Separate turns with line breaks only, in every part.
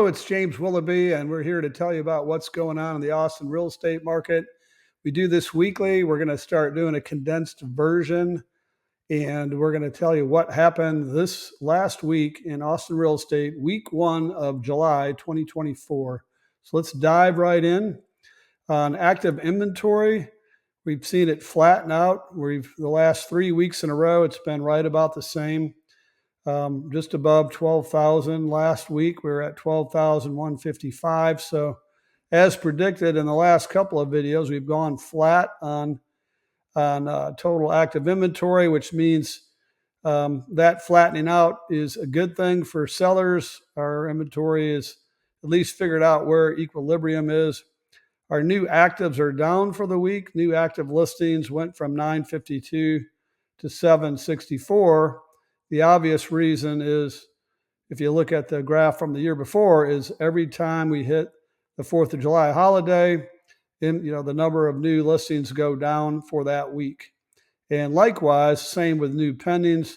It's James Willoughby, and we're here to tell you about what's going on in the Austin real estate market. We do this weekly. We're going to start doing a condensed version, and we're going to tell you what happened this last week in Austin real estate, week 1 of July 2024. So let's dive right in. On active inventory, we've seen it flatten out. The last 3 weeks in a row, it's been right about the same. Just above 12,000 last week. We were at 12,155. So as predicted in the last couple of videos, we've gone flat on total active inventory, which means that flattening out is a good thing for sellers. Our inventory is at least figured out where equilibrium is. Our new actives are down for the week. New active listings went from 952 to 764. The obvious reason is, if you look at the graph from the year before, is every time we hit the 4th of July holiday, the number of new listings go down for that week. And likewise, same with new pendings.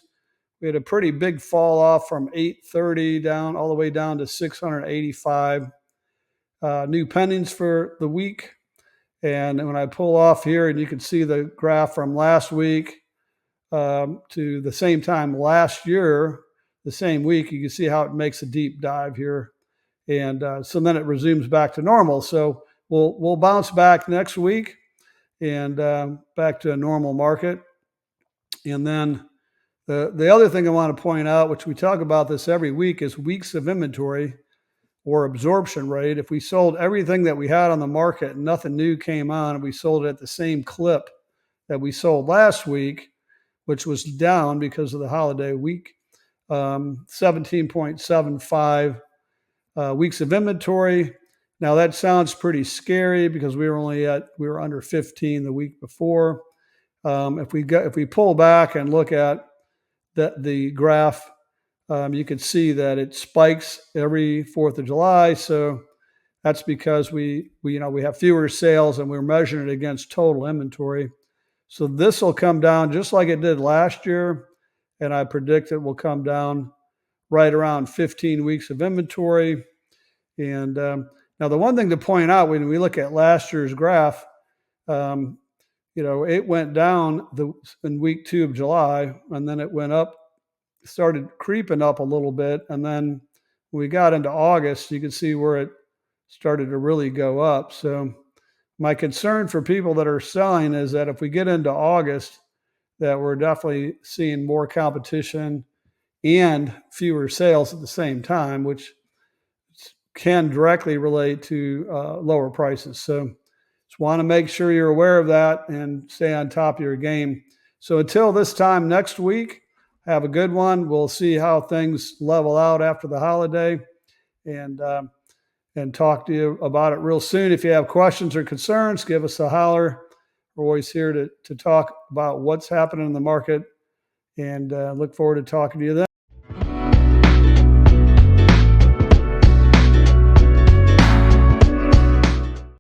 We had a pretty big fall off from 830 down all the way down to 685 new pendings for the week. And when I pull off here, and you can see the graph from last week to the same time last year, the same week, you can see how it makes a deep dive here. And so then it resumes back to normal. So we'll bounce back next week and back to a normal market. And then the other thing I want to point out, which we talk about this every week, is weeks of inventory or absorption rate. If we sold everything that we had on the market and nothing new came on, and we sold it at the same clip that we sold last week, which was down because of the holiday week, 17.75 weeks of inventory. Now that sounds pretty scary because we were under 15 the week before. If we pull back and look at the graph, you can see that it spikes every 4th of July. So that's because we have fewer sales and we're measuring it against total inventory. So this will come down just like it did last year, and I predict it will come down right around 15 weeks of inventory. And now the one thing to point out when we look at last year's graph, it went down in week 2 of July, and then it went up, started creeping up a little bit, and then when we got into August, you can see where it started to really go up. So my concern for people that are selling is that if we get into August, that we're definitely seeing more competition and fewer sales at the same time, which can directly relate to lower prices. So just want to make sure you're aware of that and stay on top of your game. So until this time next week, have a good one. We'll see how things level out after the holiday, and talk to you about it real soon. If you have questions or concerns, give us a holler. We're always here to talk about what's happening in the market, and look forward to talking to you then.